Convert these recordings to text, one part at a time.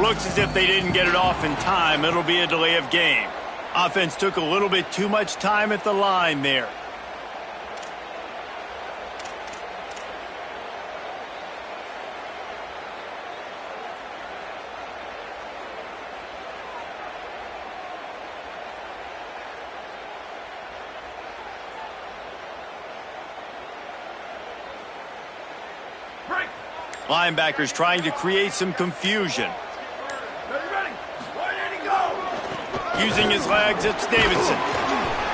Looks as if they didn't get it off in time. It'll be a delay of game. Offense took a little bit too much time at the line there. Linebackers trying to create some confusion. Using his legs, it's Davidson.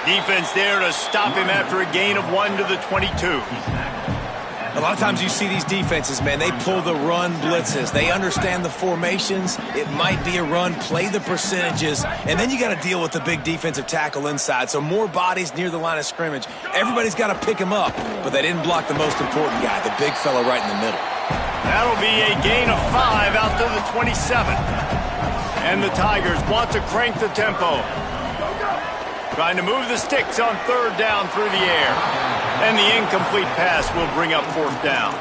Defense there to stop him after a gain of 1 to the 22. A lot of times you see these defenses, man, they pull the run blitzes. They understand the formations. It might be a run, play the percentages, and then you got to deal with the big defensive tackle inside. So more bodies near the line of scrimmage. Everybody's got to pick him up, but they didn't block the most important guy, the big fella right in the middle. That'll be a gain of 5 out to the 27. And the Tigers want to crank the tempo. Trying to move the sticks on 3rd down through the air. And the incomplete pass will bring up 4th down.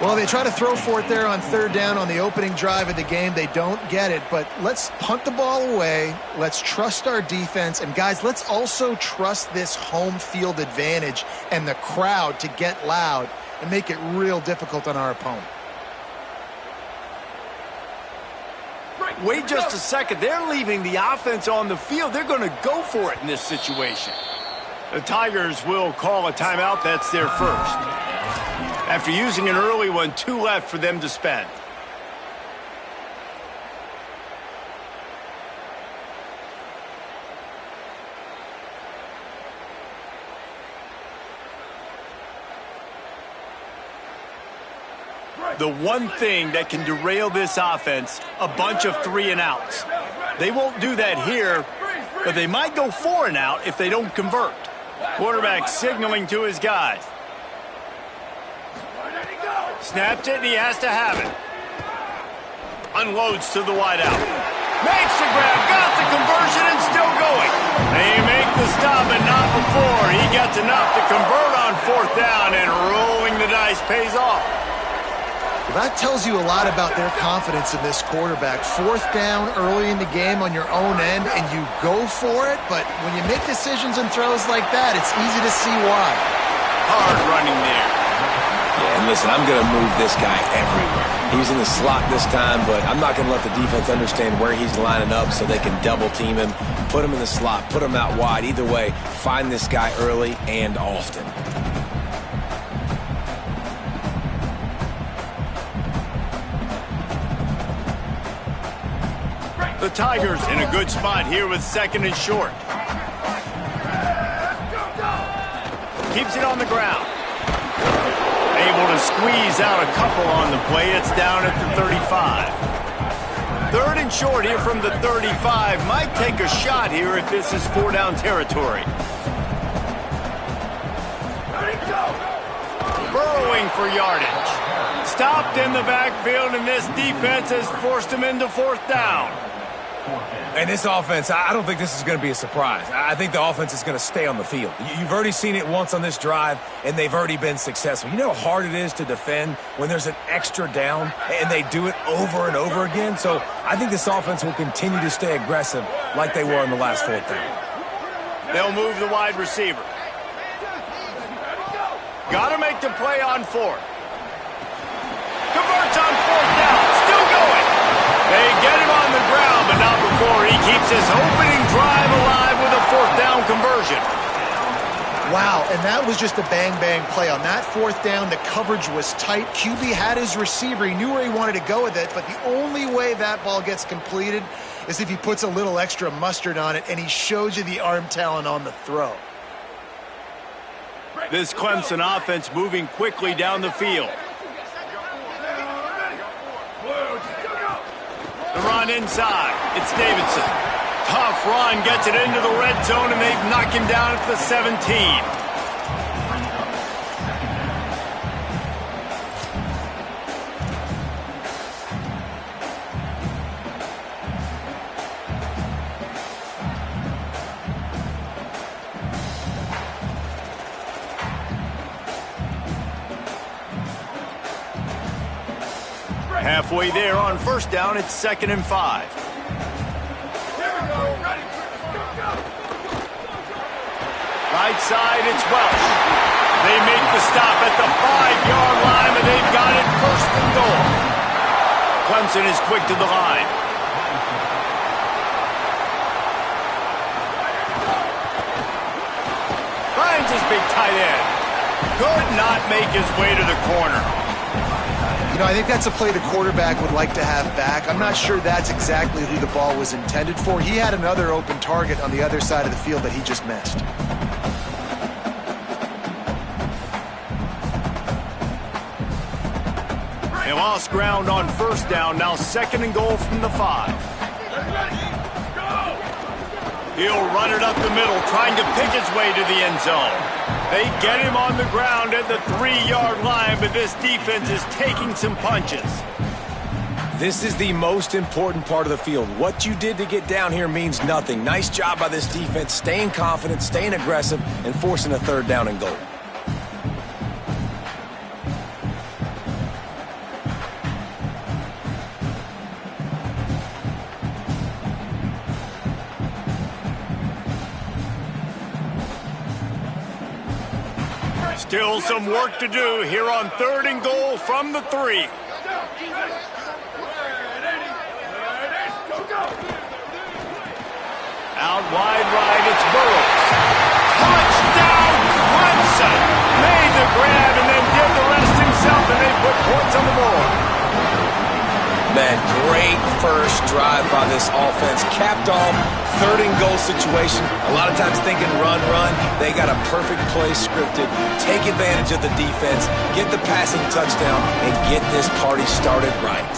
Well, they try to throw for it there on 3rd down on the opening drive of the game. They don't get it, but let's punt the ball away. Let's trust our defense. And, guys, let's also trust this home field advantage and the crowd to get loud and make it real difficult on our opponent. Wait just a second. They're leaving the offense on the field. They're going to go for it in this situation. The Tigers will call a timeout. That's their first. After using an early one, 2 left for them to spend. The one thing that can derail this offense, a bunch of 3 and outs. They won't do that here, but they might go 4 and out if they don't convert. Quarterback signaling to his guys. Snaps it, and he has to have it. Unloads to the wideout. Makes the grab, got the conversion, and still going. They make the stop, and not before. He gets enough to convert on 4th down, and rolling the dice pays off. That tells you a lot about their confidence in this quarterback. 4th down early in the game on your own end, and you go for it, but when you make decisions and throws like that, it's easy to see why. Hard running there. Yeah, and listen, I'm going to move this guy everywhere. He's in the slot this time, but I'm not going to let the defense understand where he's lining up so they can double team him, put him in the slot, put him out wide. Either way, find this guy early and often. The Tigers in a good spot here with 2nd and short. Keeps it on the ground. Able to squeeze out a couple on the play. It's down at the 35. 3rd and short here from the 35. Might take a shot here if this is 4-down territory. Burrowing for yardage. Stopped in the backfield, and this defense has forced him into 4th down. And this offense, I don't think this is going to be a surprise. I think the offense is going to stay on the field. You've already seen it once on this drive, and they've already been successful. You know how hard it is to defend when there's an extra down, and they do it over and over again? So I think this offense will continue to stay aggressive like they were in the last 4th down. They'll move the wide receiver. Got to make the play on 4th. Converts on 4th down. Still going. They get him on the ground, but not before he keeps his opening drive alive with a 4th down conversion. Wow, and that was just a bang-bang play. On that 4th down, the coverage was tight. QB had his receiver. He knew where he wanted to go with it, but the only way that ball gets completed is if he puts a little extra mustard on it, and he shows you the arm talent on the throw. This Clemson offense moving quickly down the field. The run inside. It's Davidson. Tough run, gets it into the red zone, and they've knocked him down at the 17. Halfway there on first down, it's 2nd and 5. Right side, it's Welsh. They make the stop at the 5-yard line, and they've got it 1st and goal. Clemson is quick to the line. Finds his big tight end. Could not make his way to the corner. You know, I think that's a play the quarterback would like to have back. I'm not sure that's exactly who the ball was intended for. He had another open target on the other side of the field that he just missed. They lost ground on first down. Now 2nd and goal from the 5. He'll run it up the middle, trying to pick his way to the end zone. They get him on the ground at the 3-yard line, but this defense is taking some punches. This is the most important part of the field. What you did to get down here means nothing. Nice job by this defense, staying confident, staying aggressive, and forcing a 3rd down and goal. Still some work to do here on 3rd and goal from the 3. Out wide right, it's Burrows. Touchdown, Clemson! Made the grab and then did the rest himself, and they put points on the board. Man, great first drive by this offense. Capped off, 3rd and goal situation. A lot of times thinking run. They got a perfect play scripted. Take advantage of the defense, get the passing touchdown, and get this party started right.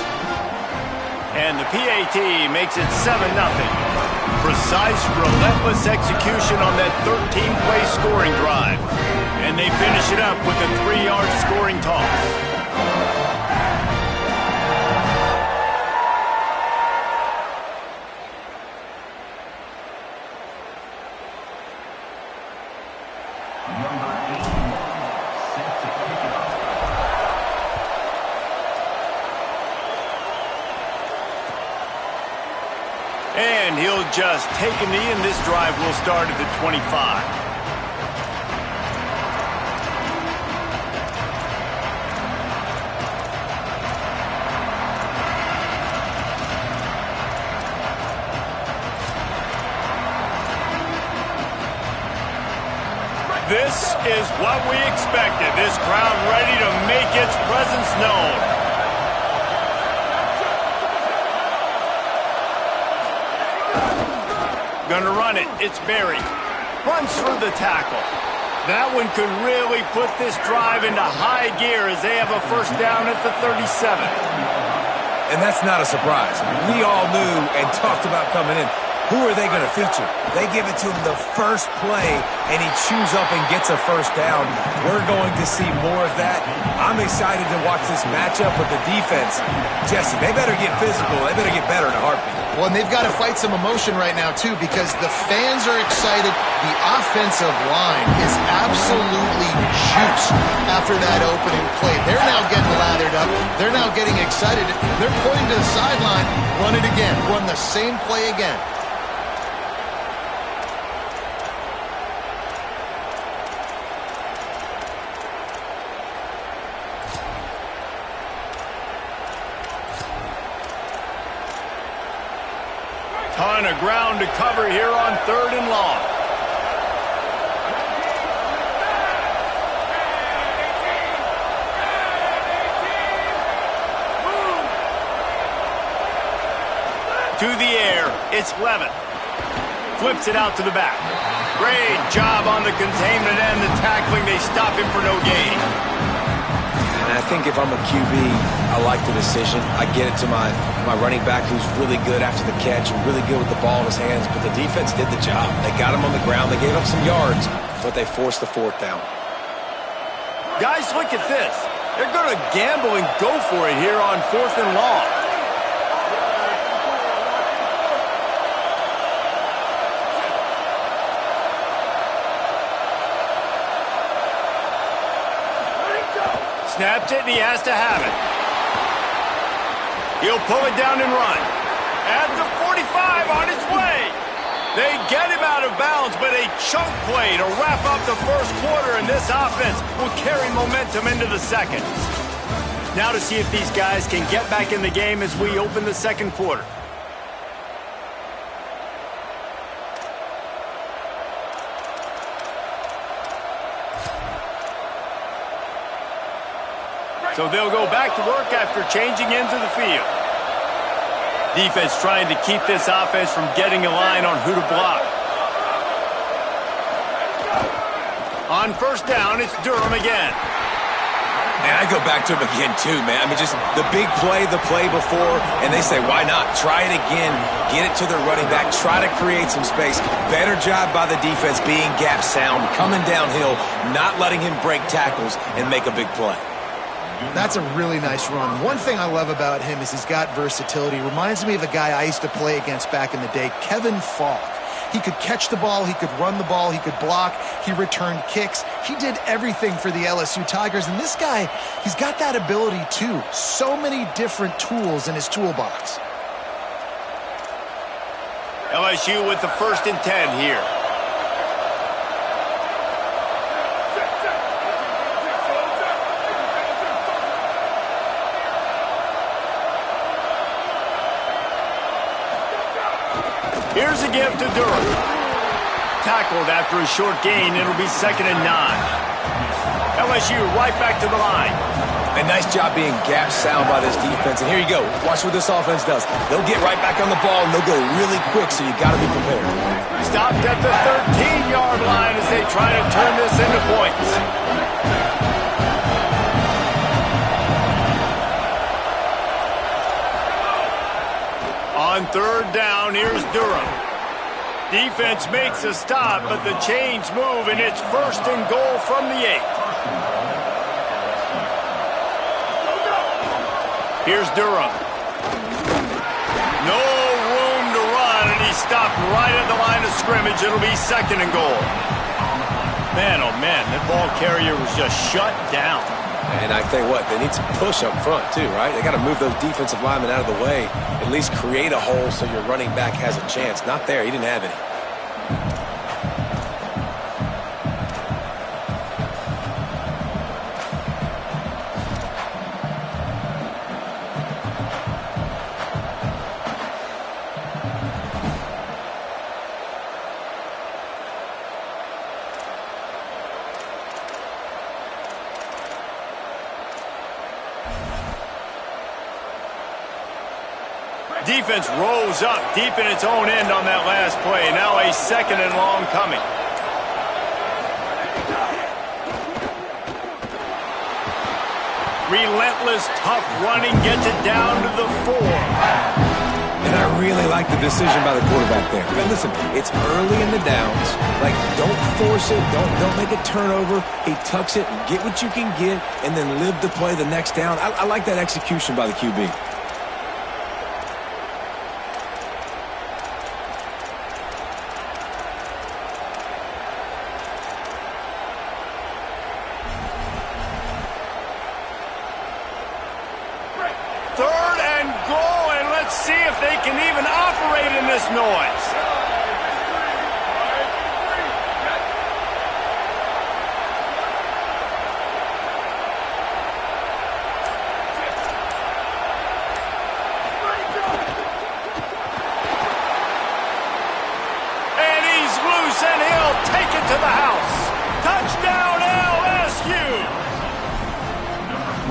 And the PAT makes it 7-0. Precise, relentless execution on that 13-play scoring drive. And they finish it up with a 3-yard scoring toss. And he'll just take a knee, and this drive will start at the 25. This is what we expected. This crowd ready to make its presence known. Gonna run it. It's Berry. Runs through the tackle. That one could really put this drive into high gear as they have a 1st down at the 37. And that's not a surprise. We all knew and talked about coming in. Who are they going to feature? They give it to him the first play, and he chews up and gets a 1st down. We're going to see more of that. I'm excited to watch this matchup with the defense. Jesse, they better get physical. They better get better in a heartbeat. Well, and they've got to fight some emotion right now, too, because the fans are excited. The offensive line is absolutely juiced after that opening play. They're now getting lathered up. They're now getting excited. They're pointing to the sideline. Run it again. Run the same play again. Ton of ground to cover here on 3rd and long. To the air, it's Levitt. Flips it out to the back. Great job on the containment and the tackling. They stop him for no gain. And I think if I'm a QB, I like the decision. I get it to my running back who's really good after the catch and really good with the ball in his hands, but the defense did the job. They got him on the ground. They gave up some yards, but they forced the 4th down. Guys, look at this. They're going to gamble and go for it here on 4th and long. Snapped it, and he has to have it. He'll pull it down and run. At the 45 on his way. They get him out of bounds, but a chunk play to wrap up the first quarter, and this offense will carry momentum into the second. Now to see if these guys can get back in the game as we open the second quarter. So they'll go back to work after changing into the field. Defense trying to keep this offense from getting a line on who to block. On first down, it's Durham again. And I go back to him again, too, man. I mean, just the big play, the play before, and they say, why not? Try it again. Get it to their running back. Try to create some space. Better job by the defense being gap sound, coming downhill, not letting him break tackles and make a big play. That's a really nice run. One thing I love about him is he's got versatility. Reminds me of a guy I used to play against back in the day, Kevin Falk. He could catch the ball, he could run the ball, he could block, he returned kicks. He did everything for the LSU Tigers, and this guy, he's got that ability too. So many different tools in his toolbox. LSU with the 1st and 10 here. Here's a give to Durham. Tackled after a short gain. It'll be 2nd and 9. LSU right back to the line. A nice job being gap sound by this defense. And here you go. Watch what this offense does. They'll get right back on the ball, and they'll go really quick, so you got to be prepared. Stopped at the 13-yard line as they try to turn this into points. On 3rd down, here's Durham. Defense makes a stop, but the chains move, and it's 1st and goal from the 8. Here's Durham. No room to run, and he stopped right at the line of scrimmage. It'll be 2nd and goal. Man, oh man, that ball carrier was just shut down. And I tell you what, they need some push up front too, right? They got to move those defensive linemen out of the way, at least create a hole so your running back has a chance. Not there. He didn't have any. Defense rose up deep in its own end on that last play. Now a 2nd and long coming. Relentless, tough running gets it down to the 4. And I really like the decision by the quarterback there. But listen, it's early in the downs. Like, don't force it. Don't make a turnover. He tucks it, get what you can get, and then live the play the next down. I like that execution by the QB. Noise. And he's loose, and he'll take it to the house. Touchdown, LSU.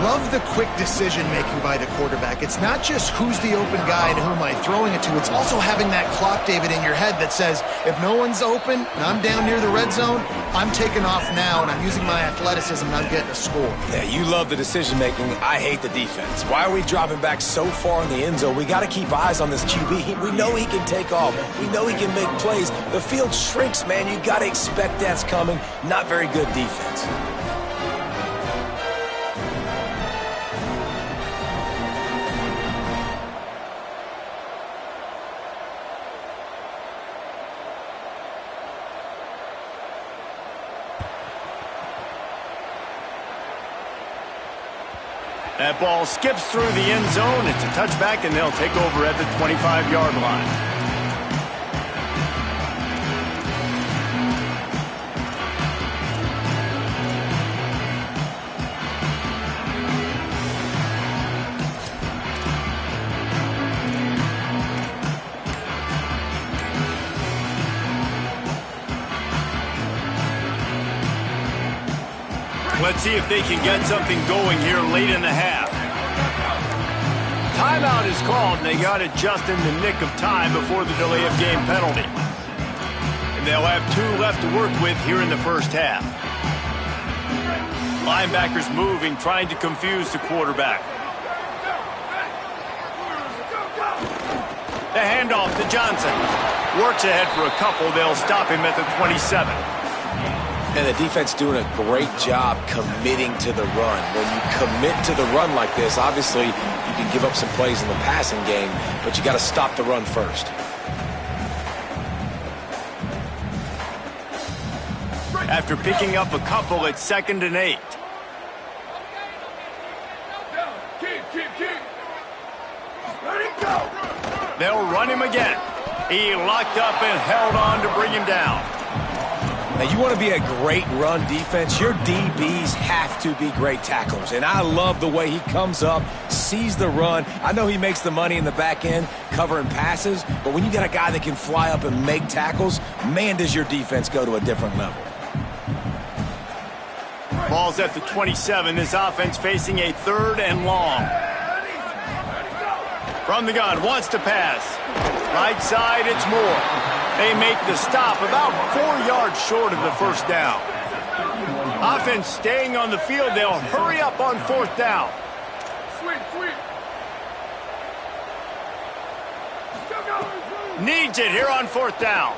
Love the quick decision-making by the quarterback. It's not just who's the open guy and who am I throwing it to. It's also having that clock, David, in your head that says, if no one's open and I'm down near the red zone, I'm taking off now and I'm using my athleticism and I'm getting a score. Yeah, you love the decision-making. I hate the defense. Why are we dropping back so far in the end zone? We got to keep eyes on this QB. We know he can take off. We know he can make plays. The field shrinks, man. You got to expect that's coming. Not very good defense. That ball skips through the end zone. It's a touchback, and they'll take over at the 25-yard line. Let's see if they can get something going here late in the half. Timeout is called, and they got it just in the nick of time before the delay of game penalty. And they'll have 2 left to work with here in the first half. Linebackers moving, trying to confuse the quarterback. The handoff to Johnson. Works ahead for a couple. They'll stop him at the 27. And the defense doing a great job committing to the run. When you commit to the run like this, obviously you can give up some plays in the passing game, but you got to stop the run first. After picking up a couple, it's 2nd and 8. They'll run him again. He locked up and held on to bring him down. Now, you want to be a great run defense, your DBs have to be great tacklers. And I love the way he comes up, sees the run. I know he makes the money in the back end covering passes, but when you got a guy that can fly up and make tackles, man, does your defense go to a different level. Ball's at the 27. This offense facing a 3rd and long. From the gun, wants to pass. Right side, it's Moore. They make the stop about 4 yards short of the first down. Offense staying on the field. They'll hurry up on 4th down. Needs it here on 4th down.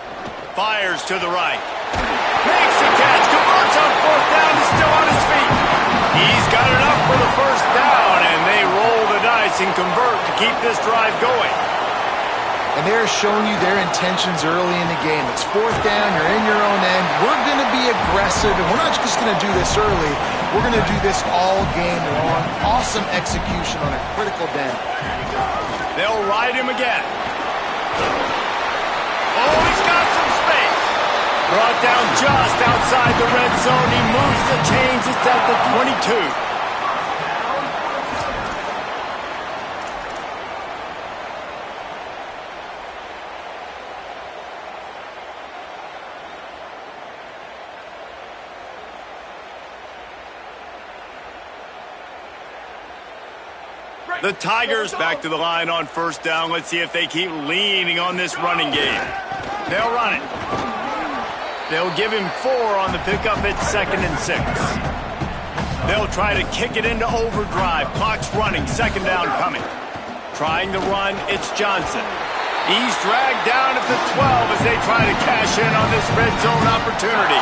Fires to the right. Makes the catch. Converts on 4th down. Is still on his feet. He's got it up for the first down, and they roll the dice and convert to keep this drive going. And they're showing you their intentions early in the game. It's 4th down, you're in your own end. We're going to be aggressive, and we're not just going to do this early. We're going to do this all game long. Awesome execution on a critical down. They'll ride him again. Oh, he's got some space. Brought down just outside the red zone. He moves the chains. It's at the 22. The Tigers back to the line on 1st down. Let's see if they keep leaning on this running game. They'll run it. They'll give him 4 on the pickup at 2nd and 6. They'll try to kick it into overdrive. Clock's running. 2nd down coming. Trying to run, it's Johnson. He's dragged down at the 12 as they try to cash in on this red zone opportunity.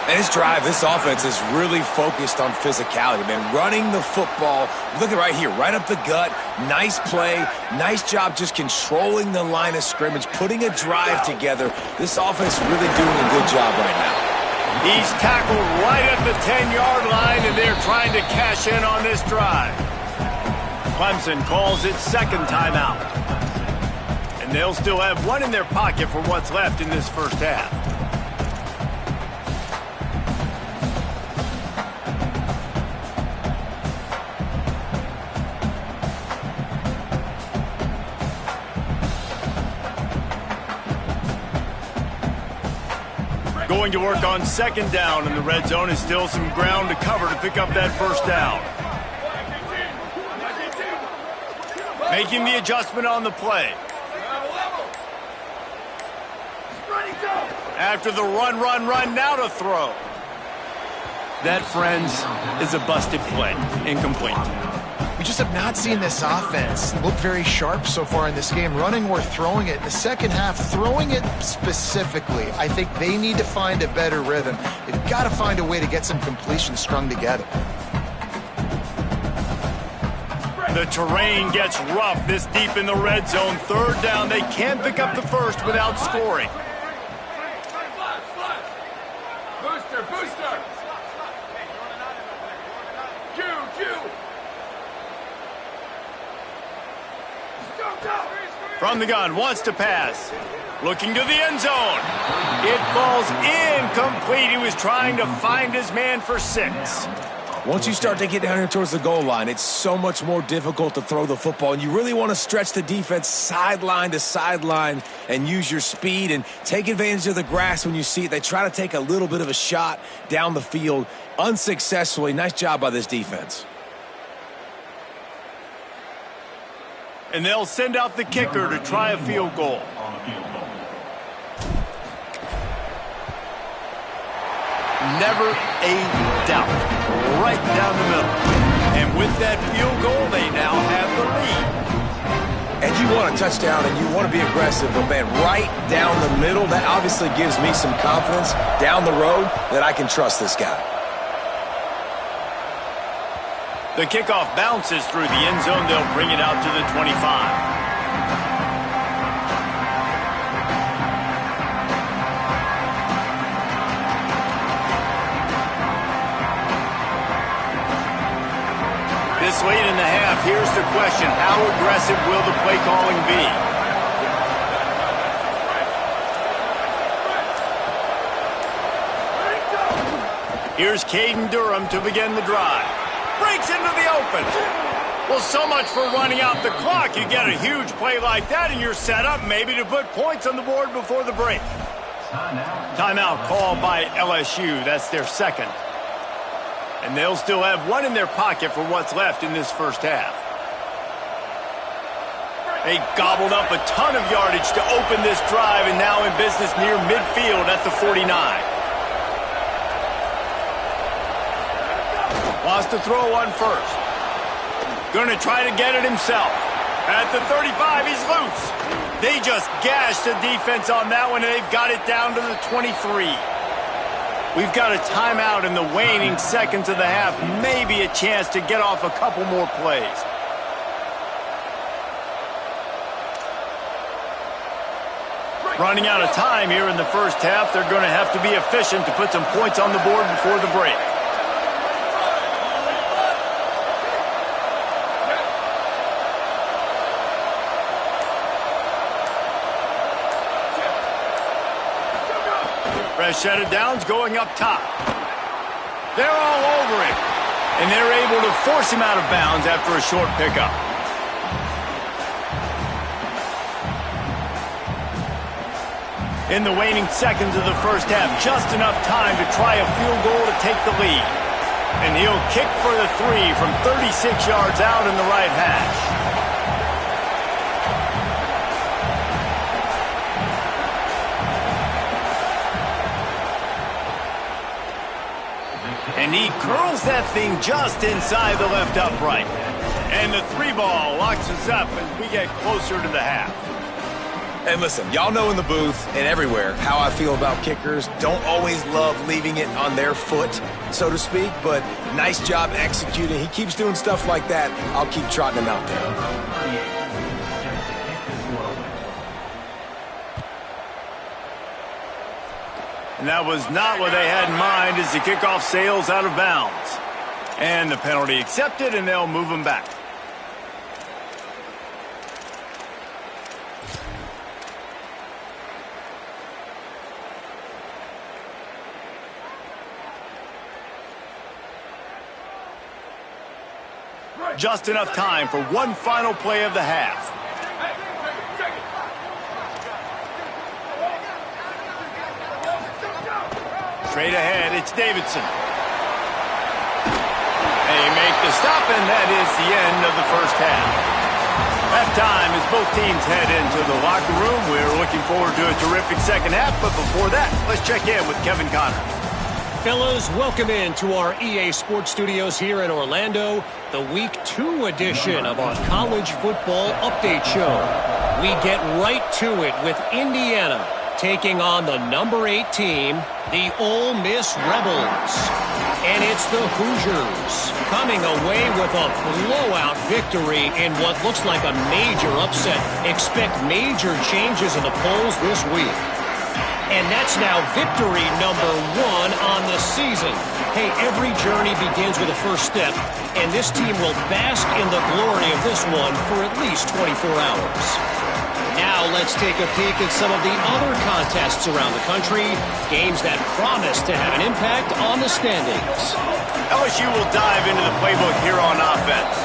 And this drive, this offense is really focused on physicality, man. Running the football, look at right here, right up the gut. Nice play, nice job just controlling the line of scrimmage, putting a drive together. This offense is really doing a good job right now. He's tackled right at the 10-yard line, and they're trying to cash in on this drive. Clemson calls its 2nd timeout. And they'll still have 1 in their pocket for what's left in this first half. Going to work on 2nd down, and the red zone is still some ground to cover to pick up that first down. Making the adjustment on the play. After the run, now to throw. That, friends, is a busted play. Incomplete. We just have not seen this offense look very sharp so far in this game, running or throwing it. In the second half, throwing it specifically, I think they need to find a better rhythm. They've got to find a way to get some completions strung together. The terrain gets rough this deep in the red zone. 3rd down, they can't pick up the first without scoring. From the gun, wants to pass. Looking to the end zone. It falls incomplete. He was trying to find his man for 6. Once you start to get down here towards the goal line, it's so much more difficult to throw the football, and you really want to stretch the defense sideline to sideline and use your speed and take advantage of the grass when you see it. They try to take a little bit of a shot down the field unsuccessfully. Nice job by this defense. And they'll send out the kicker to try a field goal. Never a doubt. Right down the middle. And with that field goal, they now have the lead. And you want a touchdown and you want to be aggressive, but man, right down the middle, that obviously gives me some confidence down the road that I can trust this guy. The kickoff bounces through the end zone. They'll bring it out to the 25. This late in the half, here's the question. How aggressive will the play calling be? Here's Caden Durham to begin the drive. Breaks into the open. Well, so much for running out the clock. You get a huge play like that, and you're set up maybe to put points on the board before the break. Timeout called by LSU. That's their second. And they'll still have one in their pocket for what's left in this first half. They gobbled up a ton of yardage to open this drive, and now in business near midfield at the 49. Wants to throw one first. Gonna try to get it himself. At the 35, he's loose. They just gashed the defense on that one, and they've got it down to the 23. We've got a timeout in the waning seconds of the half. Maybe a chance to get off a couple more plays. Running out of time here in the first half. They're going to have to be efficient to put some points on the board before the break. Fresh set of downs going up top. They're all over him. And they're able to force him out of bounds after a short pickup. In the waning seconds of the first half, just enough time to try a field goal to take the lead. And he'll kick for the 3 from 36 yards out in the right hash. And he curls that thing just inside the left upright. And the 3 ball locks us up as we get closer to the half. And listen, y'all know in the booth and everywhere how I feel about kickers. Don't always love leaving it on their foot, so to speak, but nice job executing. He keeps doing stuff like that. I'll keep trotting him out there. And that was not what they had in mind as the kickoff sails out of bounds. And the penalty accepted, and they'll move him back. Just enough time for one final play of the half. Straight ahead, it's Davidson. They make the stop, and that is the end of the first half. Halftime as both teams head into the locker room. We're looking forward to a terrific second half, but before that, let's check in with Kevin Connors. Fellas, welcome into our EA Sports Studios here in Orlando, the Week 2 edition of our College Football Update Show. We get right to it with Indiana taking on the number 8 team, the Ole Miss Rebels. And it's the Hoosiers coming away with a blowout victory in what looks like a major upset. Expect major changes in the polls this week. And that's now victory number 1 on the season. Hey, every journey begins with a first step, and this team will bask in the glory of this one for at least 24 hours. Now let's take a peek at some of the other contests around the country, games that promise to have an impact on the standings. LSU will dive into the playbook here on offense.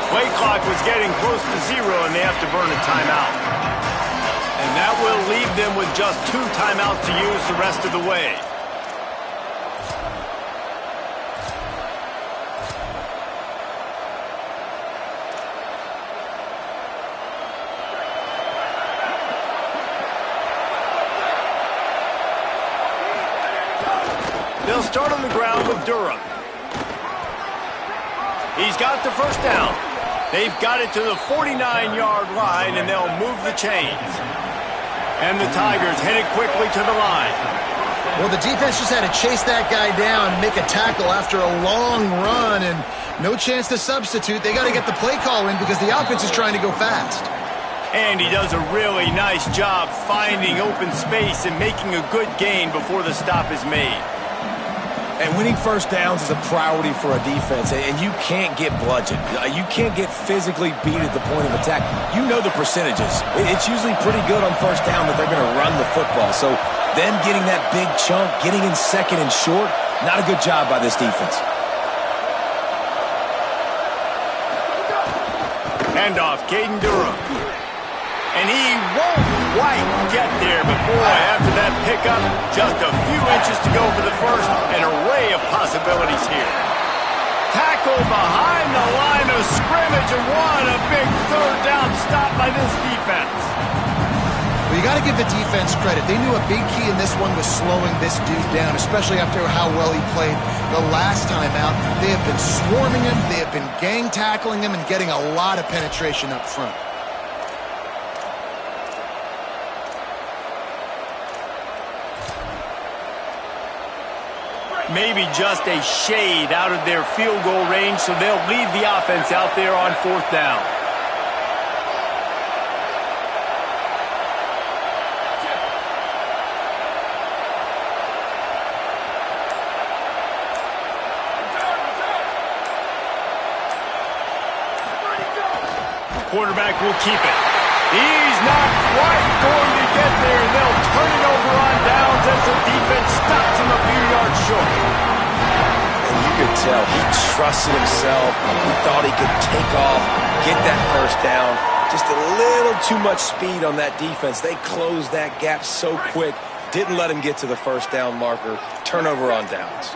Play clock was getting close to 0, and they have to burn a timeout. And that will leave them with just 2 timeouts to use the rest of the way. They'll start on the ground with Durham. He's got the first down. They've got it to the 49-yard line, and they'll move the chains. And the Tigers headed quickly to the line. Well, the defense just had to chase that guy down, make a tackle after a long run, and no chance to substitute. They got to get the play call in because the offense is trying to go fast. And he does a really nice job finding open space and making a good gain before the stop is made. And winning first downs is a priority for a defense, and you can't get bludgeoned. You can't get physically beat at the point of attack. You know the percentages. It's usually pretty good on first down that they're going to run the football. So them getting that big chunk, getting in second and short, not a good job by this defense. Handoff, Caden Durham. And he won't quite get there, but boy, after that pickup, just a few inches to go for the first, an array of possibilities here. Tackle behind the line of scrimmage, and what a big third down stop by this defense. Well, you got to give the defense credit. They knew a big key in this one was slowing this dude down, especially after how well he played the last time out. They have been swarming him, they have been gang tackling him, and getting a lot of penetration up front. Maybe just a shade out of their field goal range, so they'll leave the offense out there on 4th down. Quarterback will keep it. He's not quite going to get there, and they'll turn it over on downs as the defense stops him a few yards short. And you could tell he trusted himself. He thought he could take off, get that first down. Just a little too much speed on that defense. They closed that gap so quick, didn't let him get to the first down marker. Turnover on downs.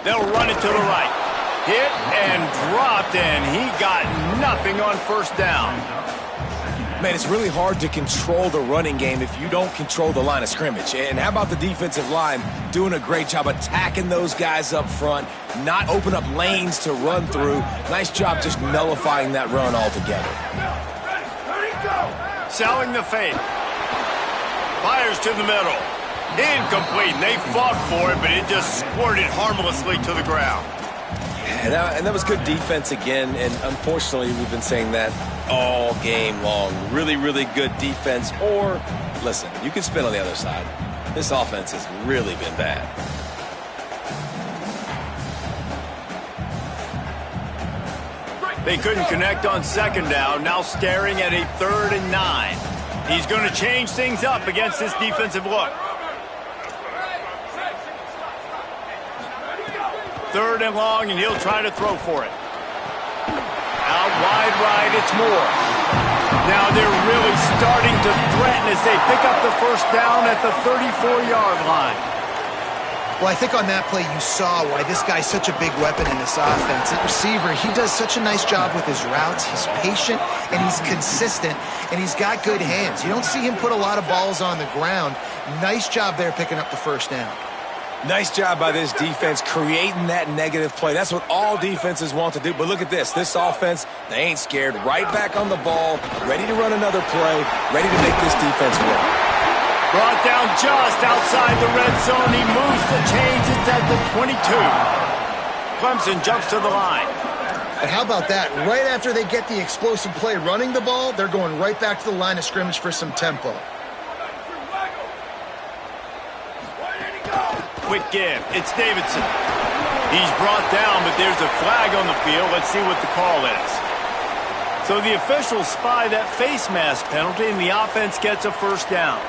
They'll run it to the right. Hit and dropped, and he got nothing on first down. Man, it's really hard to control the running game if you don't control the line of scrimmage. And how about the defensive line doing a great job attacking those guys up front, not open up lanes to run through. Nice job just nullifying that run altogether. Selling the fake. Fires to the middle. Incomplete. They fought for it, but it just squirted harmlessly to the ground. And that was good defense again, and unfortunately we've been saying that all game long. Really, really good defense. Or, listen, you can spin on the other side. This offense has really been bad. They couldn't connect on 2nd down, now staring at a 3rd and 9. He's going to change things up against this defensive look. 3rd and long, and he'll try to throw for it. Out wide right, it's Moore. Now they're really starting to threaten as they pick up the first down at the 34-yard line. Well, I think on that play you saw why this guy's such a big weapon in this offense. At receiver, he does such a nice job with his routes. He's patient, and he's consistent, and he's got good hands. You don't see him put a lot of balls on the ground. Nice job there picking up the first down. Nice job by this defense creating that negative play. That's what all defenses want to do. But look at this. This offense, they ain't scared. Right back on the ball, ready to run another play, ready to make this defense work. Brought down just outside the red zone. He moves the chains. It's at the 22. Clemson jumps to the line. And how about that? Right after they get the explosive play running the ball, they're going right back to the line of scrimmage for some tempo. Quick give. It's Davidson. He's brought down, but there's a flag on the field. Let's see what the call is. So the officials spy that face mask penalty, and the offense gets a first down.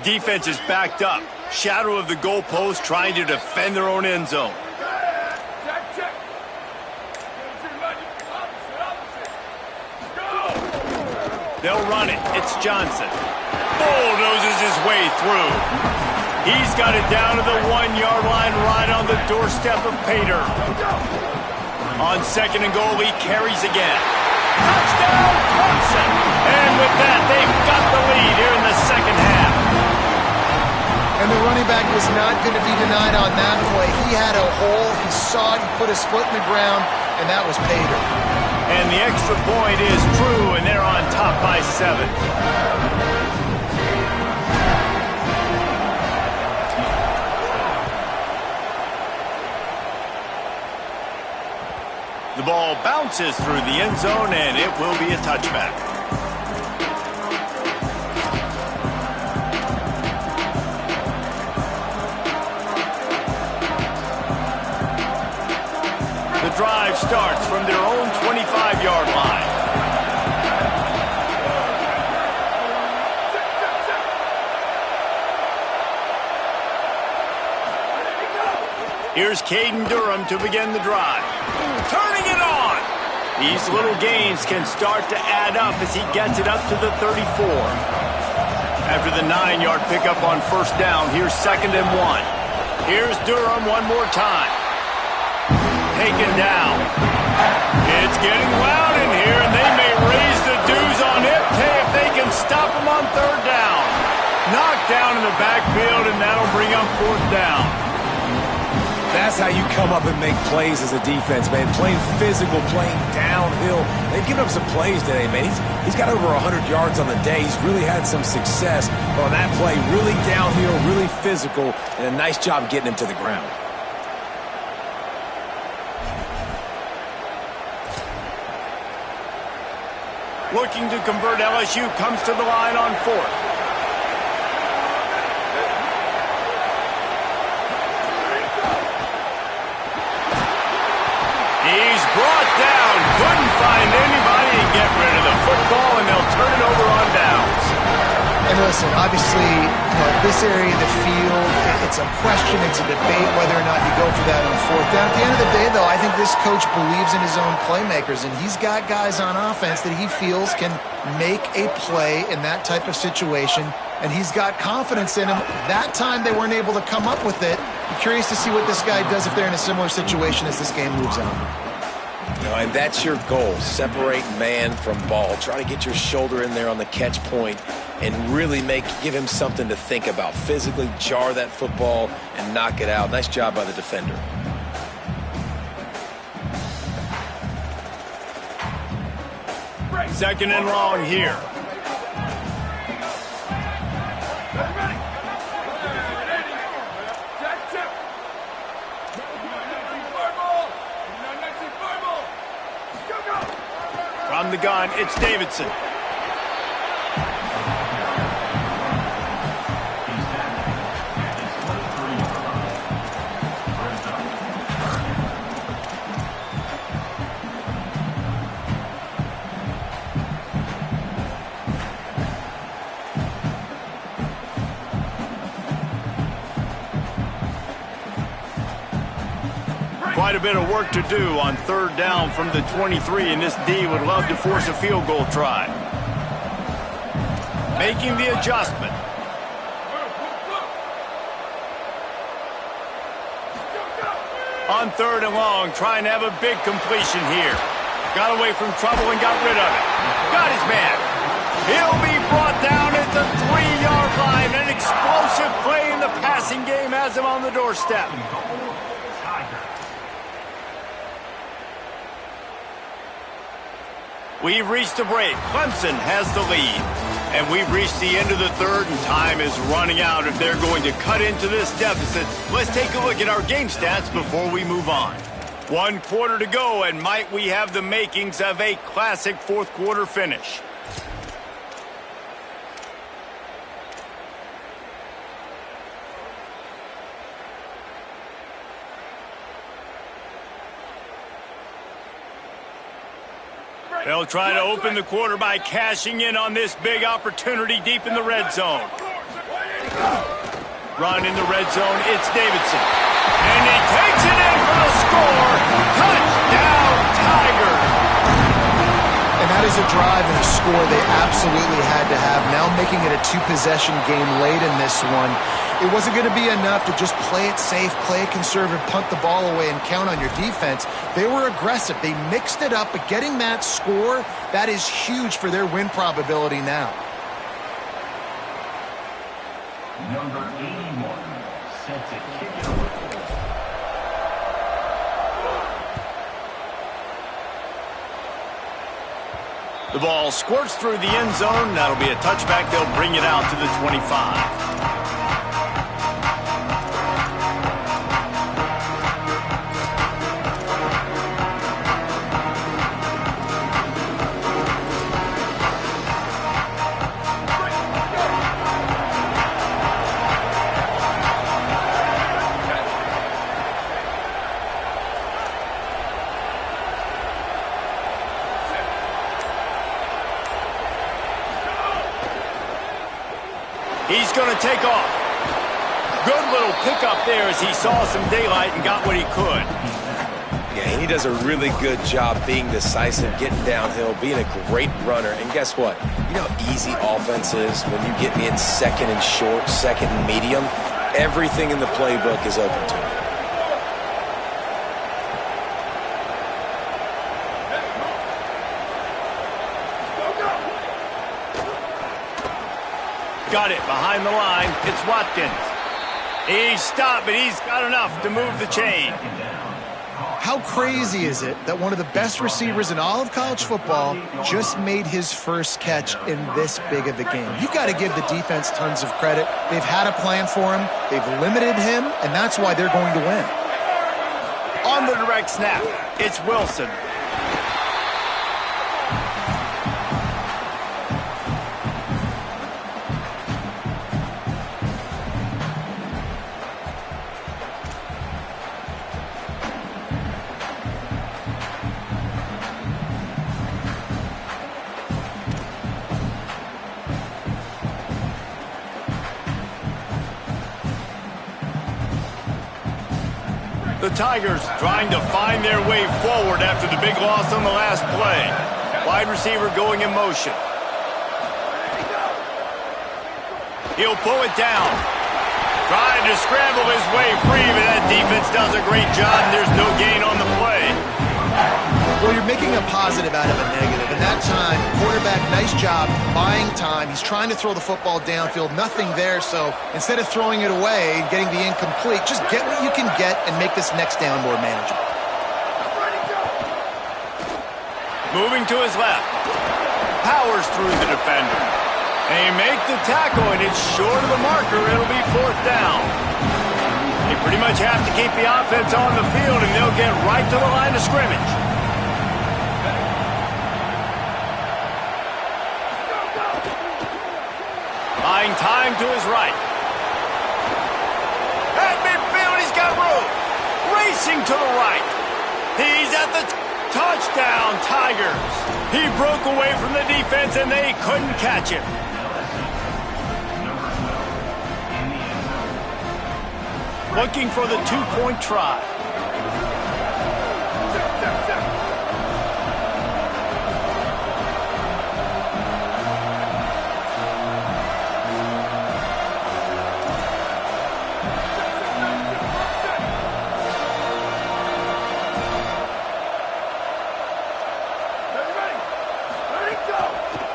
Defense is backed up. Shadow of the goalpost, trying to defend their own end zone. They'll run it. It's Johnson. Bulldozes his way through. He's got it down to the 1-yard line, right on the doorstep of Pater. On second and goal, he carries again. Touchdown, Clemson! And with that, they've got the lead here in the second half. And the running back was not going to be denied on that play. He had a hole. He saw it. He put his foot in the ground, and that was Pater. And the extra point is true, and they're on top by 7. The ball bounces through the end zone, and it will be a touchback. The drive starts from their own 25-yard line. Here's Caden Durham to begin the drive. Turning it on! These little gains can start to add up as he gets it up to the 34. After the 9-yard pickup on first down, here's 2nd and 1. Here's Durham one more time. Taken down. It's getting loud in here, and they may raise the dues on it if they can stop him on 3rd down. Knocked down in the backfield, and that'll bring up 4th down. That's how you come up and make plays as a defense, man. Playing physical, playing downhill. They've given up some plays today, man. He's got over 100 yards on the day. He's really had some success. But on that play, really downhill, really physical, and a nice job getting him to the ground. Looking to convert, LSU comes to the line on 4th. He's brought down. Couldn't find anybody to get rid of the football, and they'll turn it over on downs. And listen, obviously, this area of the field, it's a question, it's a debate whether or not you go for that on 4th down. At the end of the day, though, I think this coach believes in his own playmakers, and he's got guys on offense that he feels can make a play in that type of situation, and he's got confidence in him. That time they weren't able to come up with it. I'm curious to see what this guy does if they're in a similar situation as this game moves on. And that's your goal. Separate man from ball. Try to get your shoulder in there on the catch point and really give him something to think about. Physically jar that football and knock it out. Nice job by the defender. Second and long here. From the gun, it's Davidson. Quite a bit of work to do on 3rd down from the 23, and this D would love to force a field goal try. Making the adjustment. On 3rd and long, trying to have a big completion here. Got away from trouble and got rid of it. Got his man. He'll be brought down at the 3-yard line. An explosive play in the passing game has him on the doorstep. We've reached a break. Clemson has the lead. And we've reached the end of the third, and time is running out if they're going to cut into this deficit. Let's take a look at our game stats before we move on. 1 quarter to go, and might we have the makings of a classic fourth quarter finish. They'll try to open the quarter by cashing in on this big opportunity deep in the red zone. Run in the red zone, it's Davidson. And he takes it in for the score. Touchdown, Tigers. And that is a drive and a score they absolutely had to have. Now making it a two-possession game late in this one. It wasn't going to be enough to just play it safe, play it conservative, punt the ball away, and count on your defense. They were aggressive. They mixed it up, but getting that score, that is huge for their win probability now. Number 81, set to kick it. The ball squirts through the end zone. That'll be a touchback. They'll bring it out to the 25. He's going to take off. Good little pickup there as he saw some daylight and got what he could. Yeah, he does a really good job being decisive, getting downhill, being a great runner. And guess what? You know how easy offense is when you get me in second and short, second and medium? Everything in the playbook is open to me. Got it behind the line. It's Watkins. He's stopped, but he's got enough to move the chain. How crazy is it that one of the best receivers in all of college football just made his first catch in this big of a game? You've got to give the defense tons of credit. They've had a plan for him. They've limited him, and that's why they're going to win. On the direct snap, it's Wilson. The Tigers trying to find their way forward after the big loss on the last play. Wide receiver going in motion. He'll pull it down. Trying to scramble his way free, but that defense does a great job, and there's no gain on the play. Well, you're making a positive out of a negative. And that time, quarterback, nice job buying time. He's trying to throw the football downfield. Nothing there, so instead of throwing it away and getting the incomplete, just get what you can get and make this next down more manageable. Moving to his left. Powers through the defender. They make the tackle, and it's short of the marker. It'll be fourth down. They pretty much have to keep the offense on the field, and they'll get right to the line of scrimmage. Buying time to his right. At midfield, he's got room. Racing to the right. He's at the touchdown, Tigers. He broke away from the defense, and they couldn't catch him. Looking for the two-point try.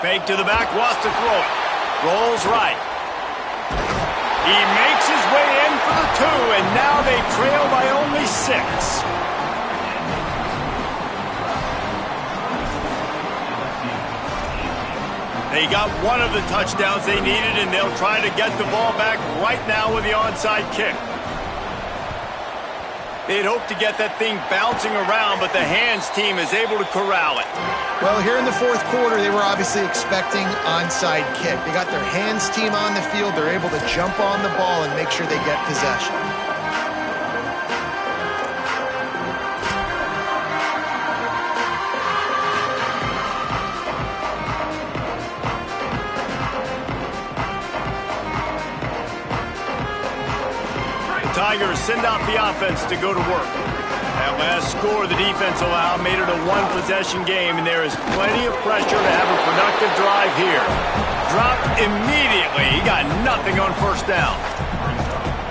Fake to the back, wants to throw it. Rolls right. He makes his way in for the 2, and now they trail by only 6. They got one of the touchdowns they needed, and they'll try to get the ball back right now with the onside kick. They'd hoped to get that thing bouncing around, but the hands team is able to corral it. Well, here in the fourth quarter, they were obviously expecting onside kick. They got their hands team on the field. They're able to jump on the ball and make sure they get possession. Tigers send out the offense to go to work. That last score the defense allowed made it a one-possession game, and there is plenty of pressure to have a productive drive here. Dropped immediately. He got nothing on first down.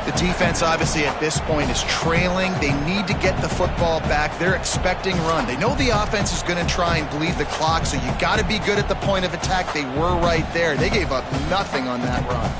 The defense, obviously, at this point is trailing. They need to get the football back. They're expecting run. They know the offense is going to try and bleed the clock, so you got to be good at the point of attack. They were right there. They gave up nothing on that run.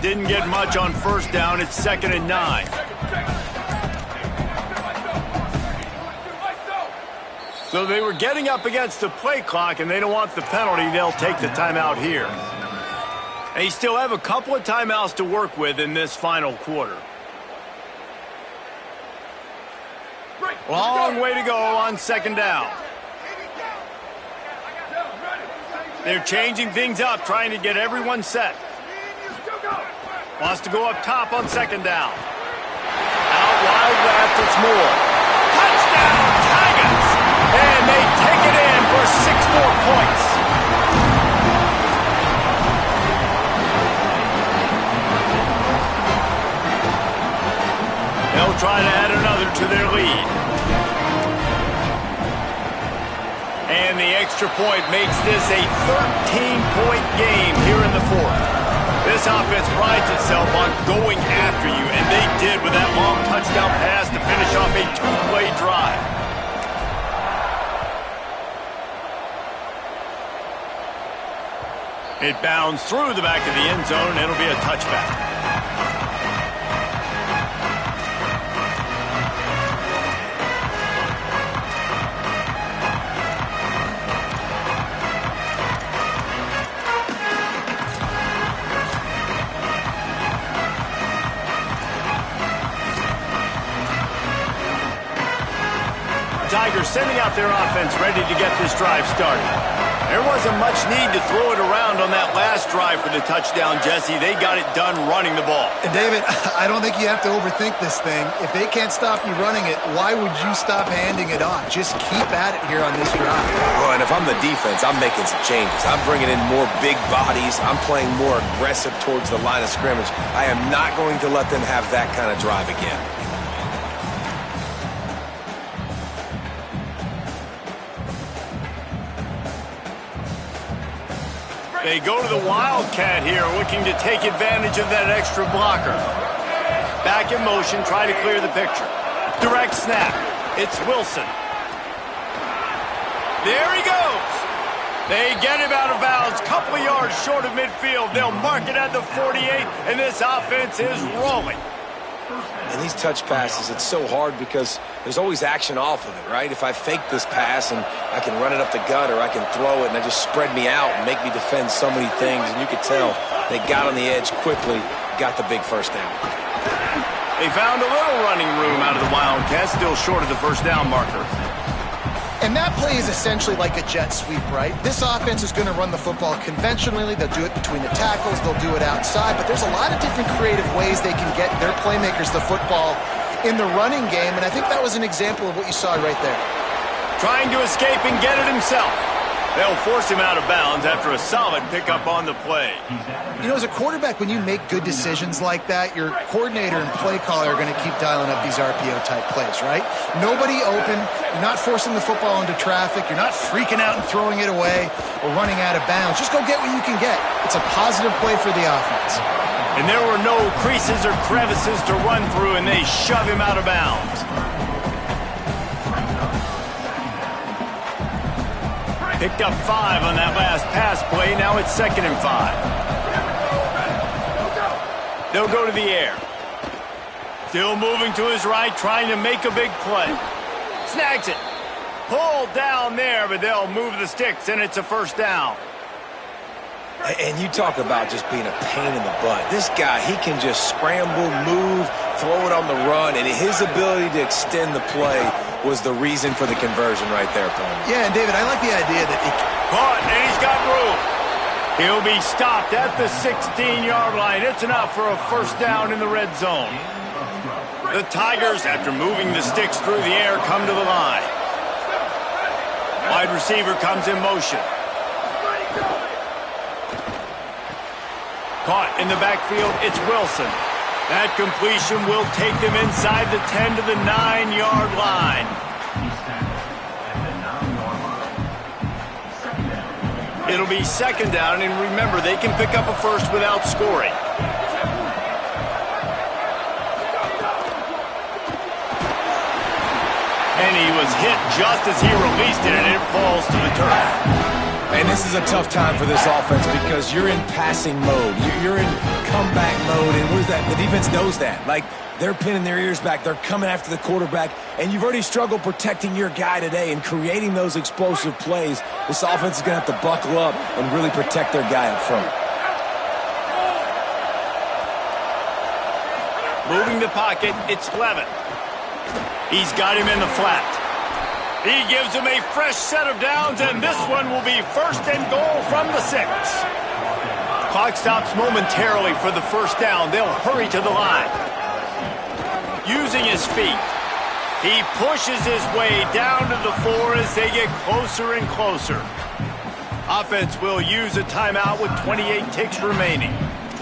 Didn't get much on first down. It's 2nd and 9. So they were getting up against the play clock, and they don't want the penalty. They'll take the timeout here. They still have a couple of timeouts to work with in this final quarter. Long way to go on 2nd down. They're changing things up, trying to get everyone set. Wants to go up top on 2nd down. Out wide left, it's Moore. Touchdown, Tigers! And they take it in for 6 more points. They'll try to add another to their lead. And the extra point makes this a 13-point game here in the fourth. This offense prides itself on going after you, and they did with that long touchdown pass to finish off a 2-play drive. It bounds through the back of the end zone, and it'll be a touchback. Tigers sending out their offense ready to get this drive started. There wasn't much need to throw it around on that last drive for the touchdown, Jesse. They got it done running the ball. And David, I don't think you have to overthink this thing. If they can't stop you running it, why would you stop handing it off? Just keep at it here on this drive. Well, and if I'm the defense, I'm making some changes. I'm bringing in more big bodies. I'm playing more aggressive towards the line of scrimmage. I am not going to let them have that kind of drive again. They go to the Wildcat here, looking to take advantage of that extra blocker. Back in motion, try to clear the picture. Direct snap. It's Wilson. There he goes. They get him out of bounds, couple of yards short of midfield. They'll mark it at the 48, and this offense is rolling. And these touch passes, it's so hard because there's always action off of it, right? If I fake this pass and I can run it up the gut or I can throw it and they just spread me out and make me defend so many things, and you could tell they got on the edge quickly, got the big first down. They found a little running room out of the Wildcats, still short of the first down marker. And that play is essentially like a jet sweep, right? This offense is going to run the football conventionally. They'll do it between the tackles. They'll do it outside. But there's a lot of different creative ways they can get their playmakers the football in the running game. And I think that was an example of what you saw right there. Trying to escape and get it himself. They'll force him out of bounds after a solid pickup on the play. You know, as a quarterback, when you make good decisions like that, your coordinator and play caller are going to keep dialing up these RPO-type plays, right? Nobody open. You're not forcing the football into traffic. You're not freaking out and throwing it away or running out of bounds. Just go get what you can get. It's a positive play for the offense. And there were no creases or crevices to run through, and they shove him out of bounds. Picked up 5 on that last pass play. Now it's 2nd and 5. They'll go to the air. Still moving to his right, trying to make a big play. Snags it. Pulled down there, but they'll move the sticks, and it's a first down. And you talk about just being a pain in the butt. This guy, he can just scramble, move, throw it on the run, and his ability to extend the play was the reason for the conversion right there, Paul. Yeah, and David, I like the idea that he caught, and he's got room. He'll be stopped at the 16-yard line. It's enough for a first down in the red zone. The Tigers, after moving the sticks through the air, come to the line. Wide receiver comes in motion. Caught in the backfield, it's Wilson. That completion will take them inside the 10 to the 9-yard line. It'll be 2nd down, and remember, they can pick up a first without scoring. And he was hit just as he released it, and it falls to the turf. And this is a tough time for this offense because you're in passing mode. You're in comeback mode, and what is that? The defense knows that. Like, they're pinning their ears back. They're coming after the quarterback, and you've already struggled protecting your guy today and creating those explosive plays. This offense is going to have to buckle up and really protect their guy up front. Moving the pocket, it's Levitt. He's got him in the flat. He gives him a fresh set of downs, and this one will be 1st and goal from the 6. Clock stops momentarily for the first down. They'll hurry to the line. Using his feet, he pushes his way down to the 4 as they get closer and closer. Offense will use a timeout with 28 ticks remaining.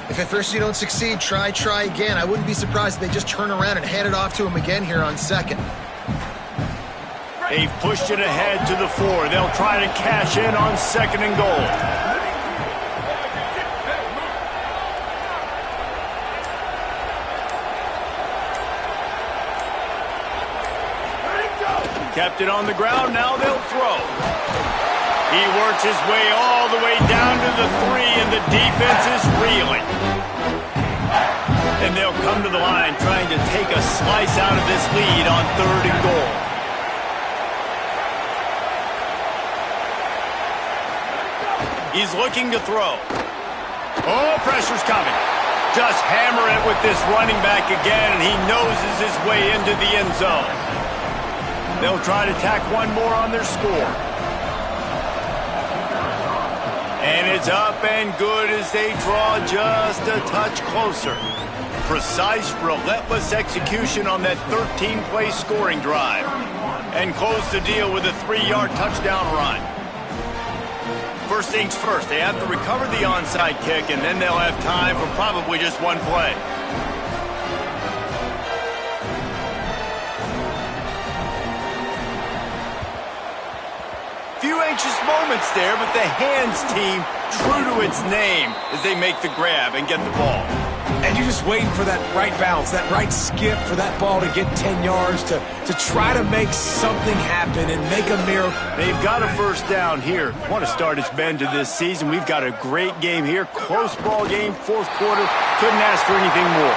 If at first you don't succeed, try again. I wouldn't be surprised if they just turn around and hand it off to him again here on 2nd. They've pushed it ahead to the 4. They'll try to cash in on 2nd and goal. Kept it on the ground, now they'll throw. He works his way all the way down to the 3, and the defense is reeling. And they'll come to the line trying to take a slice out of this lead on 3rd and goal. He's looking to throw. Oh, pressure's coming. Just hammer it with this running back again, and he noses his way into the end zone. They'll try to tack one more on their score. And it's up and good as they draw just a touch closer. Precise, relentless execution on that 13-play scoring drive. And close the deal with a 3-yard touchdown run. First things first, they have to recover the onside kick, and then they'll have time for probably just one play. Few anxious moments there, but the hands team true to its name as they make the grab and get the ball. And you're just waiting for that right bounce, that right skip for that ball to get 10 yards to try to make something happen and make a miracle. They've got a first down here. What a start it's been to this season. We've got a great game here. Close ball game, 4th quarter. Couldn't ask for anything more.